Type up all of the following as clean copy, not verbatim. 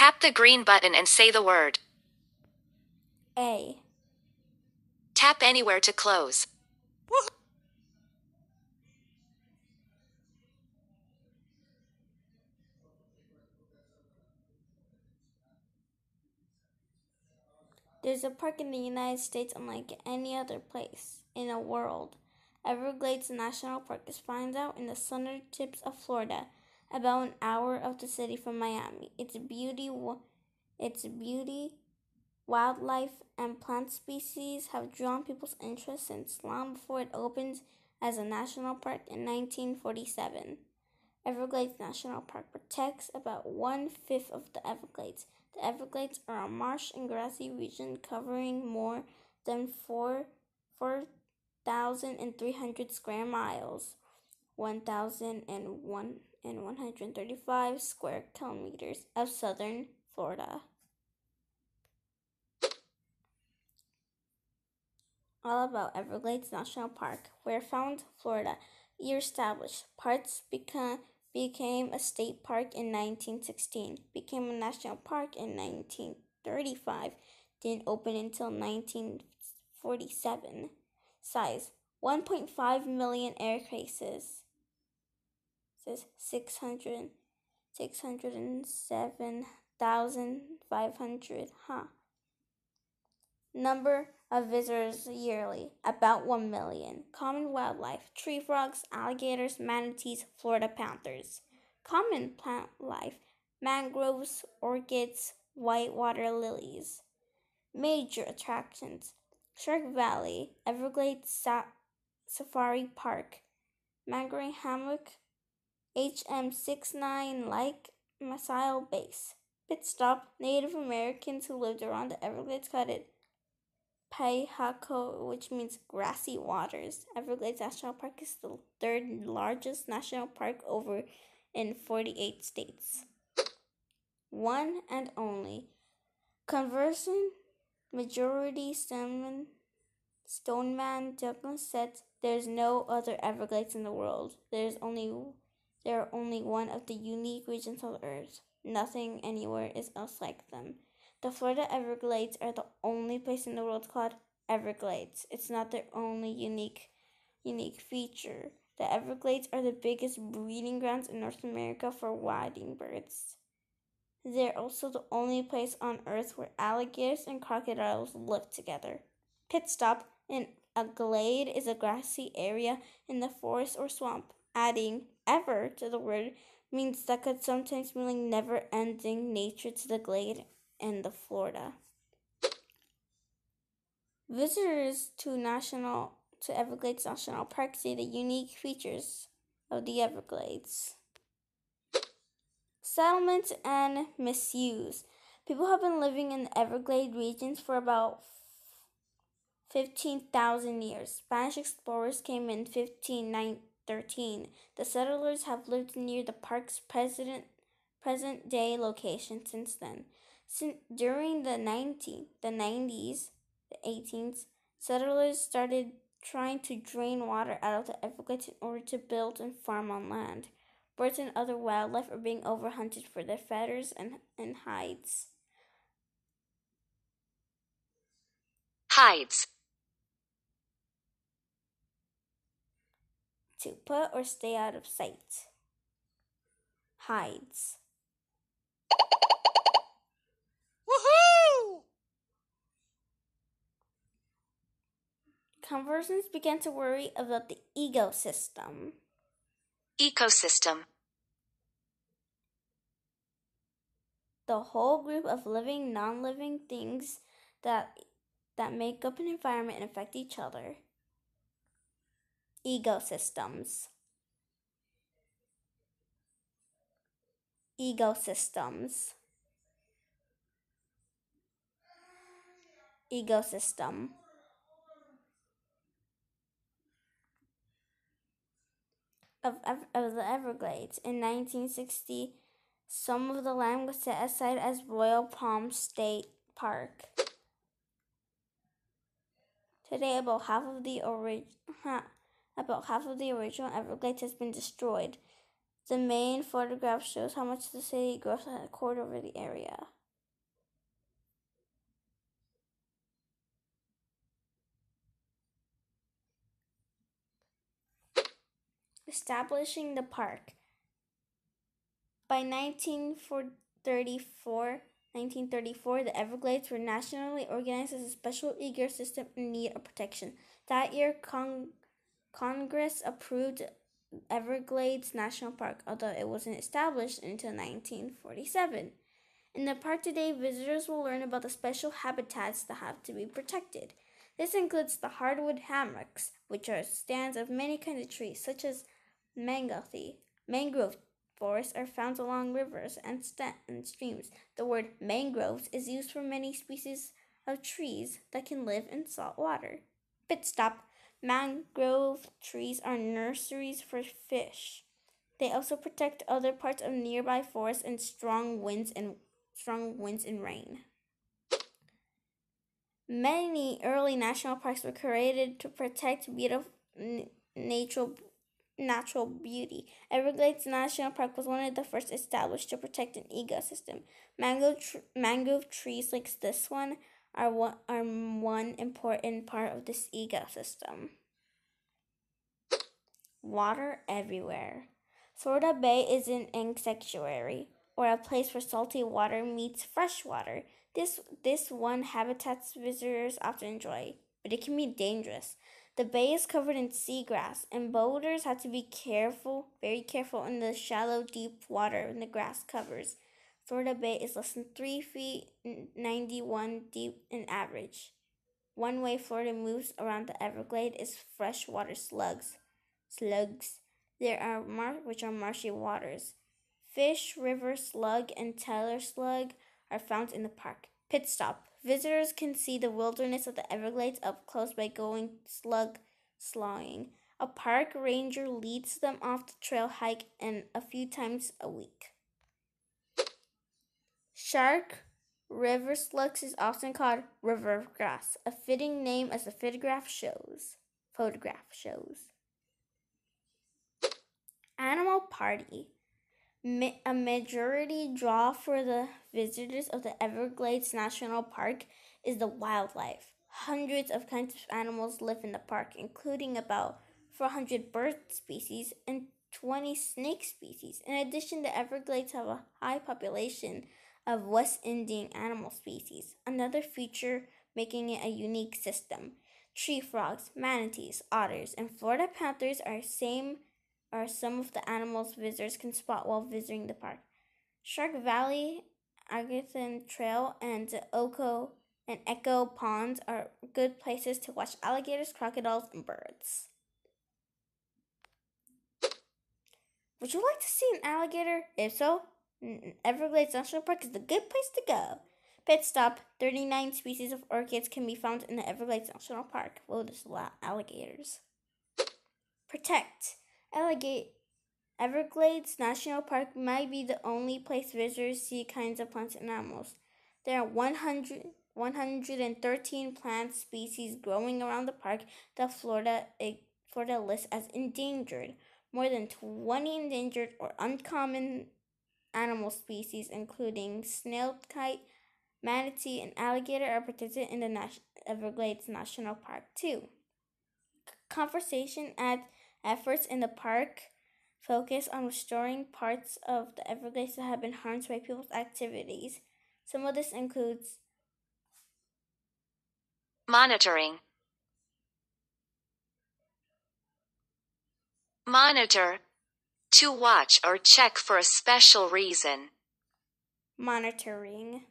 Tap the green button and say the word. A. Tap anywhere to close. There's a park in the United States unlike any other place in the world. Everglades National Park is found out in the southern tips of Florida, about an hour of the city from Miami. Its beauty, wildlife, and plant species have drawn people's interest since long before it opened as a national park in 1947. Everglades National Park protects about 1/5 of the Everglades. The Everglades are a marsh and grassy region covering more than 4,300 square miles, 1,135 square kilometers of southern Florida. All about Everglades National Park, where found Florida, year established. Parks became a state park in 1916, became a national park in 1935, didn't open until 1947. Size 1.5 million air cases. Says 607,500. Number of visitors yearly, about 1 million. Common wildlife, tree frogs, alligators, manatees, Florida panthers. Common plant life, mangroves, orchids, whitewater lilies. Major attractions, Shark Valley, Everglades Safari Park, Mangrove Hammock, HM69 Lake Missile Base. Pit stop, Native Americans who lived around the Everglades called it Paihako, which means grassy waters. Everglades National Park is the third largest national park over in 48 states. One and only. Conversing majority Stoneman Douglas said there's no other Everglades in the world. There are only one of the unique regions of Earth. Nothing anywhere is else like them. The Florida Everglades are the only place in the world called Everglades. It's not their only unique feature. The Everglades are the biggest breeding grounds in North America for wading birds. They're also the only place on Earth where alligators and crocodiles live together. Pit stop, a glade is a grassy area in the forest or swamp. Adding ever to the word means that could sometimes mean never-ending nature to the glade in the Florida. Visitors to Everglades National Park see the unique features of the Everglades. Settlement and misuse. People have been living in the Everglades regions for about 15,000 years. Spanish explorers came in 1513. The settlers have lived near the park's present-day location since then. During the 18th, settlers started trying to drain water out of the Everglades in order to build and farm on land. Birds and other wildlife are being overhunted for their feathers and hides. Hides. To put or stay out of sight. Hides. Woohoo! Conversants began to worry about the ecosystem. Ecosystem. The whole group of living, non-living things that make up an environment and affect each other. Ecosystems. Ecosystems. Ecosystem. Of the Everglades. In 1960, some of the land was set aside as Royal Palm State Park. Today, about half of the original Everglades has been destroyed. The main photograph shows how much the city grows at a quarter over the area. Establishing the park. By 1934, the Everglades were nationally organized as a special ecosystem in need of protection. That year, Congress approved Everglades National Park, although it wasn't established until 1947. In the park today, visitors will learn about the special habitats that have to be protected. This includes the hardwood hammocks, which are stands of many kinds of trees, such as mangrove forests are found along rivers and streams. The word mangroves is used for many species of trees that can live in salt water. Pit stop. Mangrove trees are nurseries for fish. They also protect other parts of nearby forests and strong winds and rain. Many early national parks were created to protect beautiful natural beauty. Everglades National Park was one of the first established to protect an ecosystem. Mangrove trees like this one are one important part of this ecosystem. Water everywhere. Florida Bay is an sanctuary, or a place where salty water meets fresh water. This one habitat visitors often enjoy, but it can be dangerous. The bay is covered in seagrass, and boaters have to be very careful in the shallow, deep water when the grass covers. Florida Bay is less than 3 feet 91 deep in average. One way Florida moves around the Everglades is freshwater slugs. There are which are marshy waters. Fish, river slug, and Taylor slug are found in the park. Pit stop. Visitors can see the wilderness of the Everglades up close by going slug sloughing. A park ranger leads them off the trail hike and a few times a week. Shark river slugs is often called river grass, a fitting name as the photograph shows. Animal party. A majority draw for the visitors of the Everglades National Park is the wildlife. Hundreds of kinds of animals live in the park, including about 400 bird species and 20 snake species. In addition, the Everglades have a high population of West Indian animal species, another feature making it a unique system. Tree frogs, manatees, otters, and Florida panthers are some of the animals visitors can spot while visiting the park. Shark Valley, Agathon Trail, and Echo Ponds are good places to watch alligators, crocodiles, and birds. Would you like to see an alligator? If so, Everglades National Park is the good place to go. Pit stop. 39 species of orchids can be found in the Everglades National Park. Well, there's a lot of alligators. Protect. Everglades National Park might be the only place visitors see kinds of plants and animals. There are 113 plant species growing around the park that Florida lists as endangered. More than 20 endangered or uncommon animal species, including snail kite, manatee, and alligator, are protected in the Everglades National Park too. Conservation efforts in the park focus on restoring parts of the Everglades that have been harmed by people's activities. Some of this includes Monitoring. Monitor. To watch or check for a special reason. monitoring.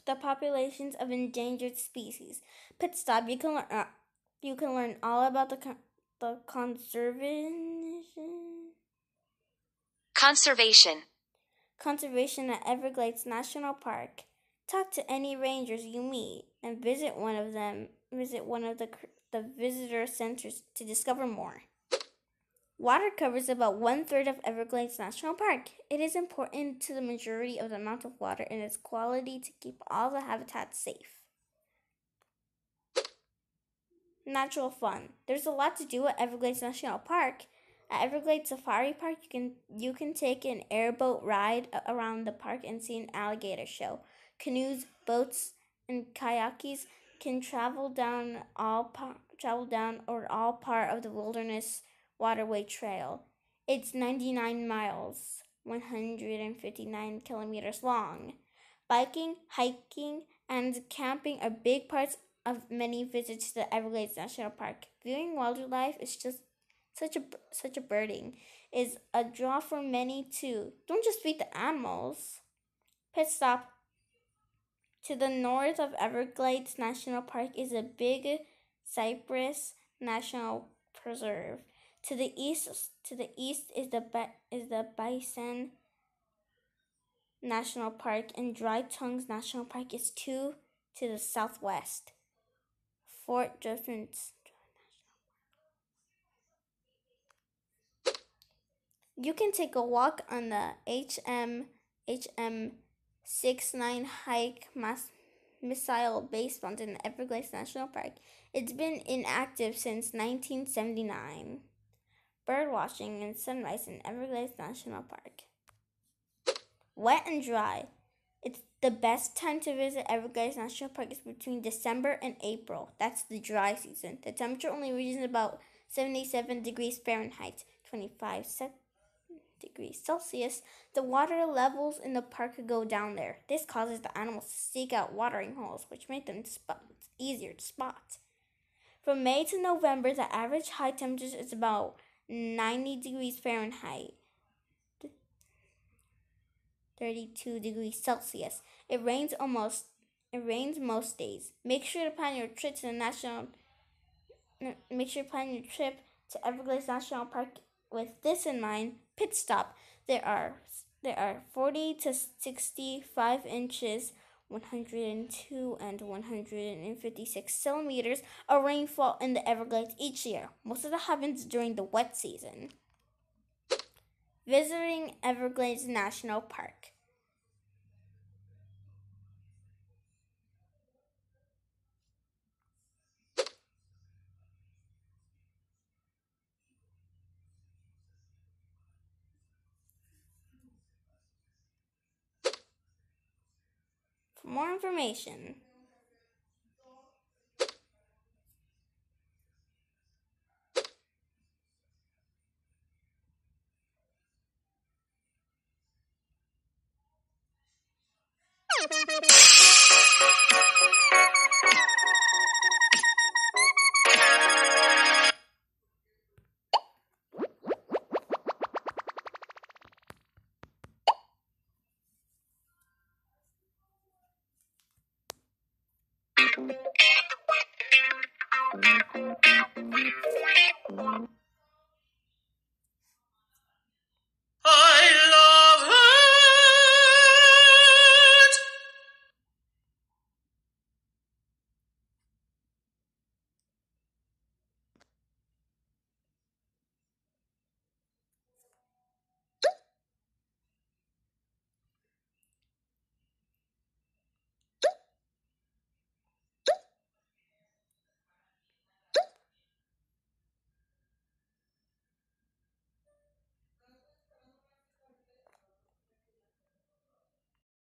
The populations of endangered species. Pit stop. You can learn all about the conservation at Everglades National Park. Talk to any rangers you meet and visit one of the visitor centers to discover more. Water covers about 1/3 of Everglades National Park. It is important to the majority of the amount of water and its quality to keep all the habitats safe. Natural fun. There's a lot to do at Everglades National Park. At Everglades Safari Park, you can take an airboat ride around the park and see an alligator show. Canoes, boats, and kayaks can travel down or all part of the Wilderness Waterway Trail. It's 99 miles, 159 kilometers long. Biking, hiking, and camping are big parts of many visits to the Everglades National Park. Viewing wildlife is just such a birding is a draw for many too. Don't just feed the animals. Pit stop. To the north of Everglades National Park is a big cypress national preserve. To the east is the Bison National Park, and Dry Tongues National Park is to the southwest. Fort Judgment. You can take a walk on the HM 69 hike missile base mountain in Everglades National Park. It's been inactive since 1979. Bird watching and sunrise in Everglades National Park. Wet and dry. It's the best time to visit Everglades National Park is between December and April. That's the dry season. The temperature only reaches about 77 degrees Fahrenheit, 25 degrees Celsius. The water levels in the park go down there. This causes the animals to seek out watering holes, which make them easier to spot. From May to November, the average high temperature is about 90 degrees Fahrenheit, 32 degrees Celsius. It rains most days. Make sure to plan your trip to Everglades National Park with this in mind. Pit stop. There are 40 to 65 inches, 102 and 156 centimeters of rainfall in the Everglades each year. Most of that happens during the wet season. Visiting Everglades National Park. For more information,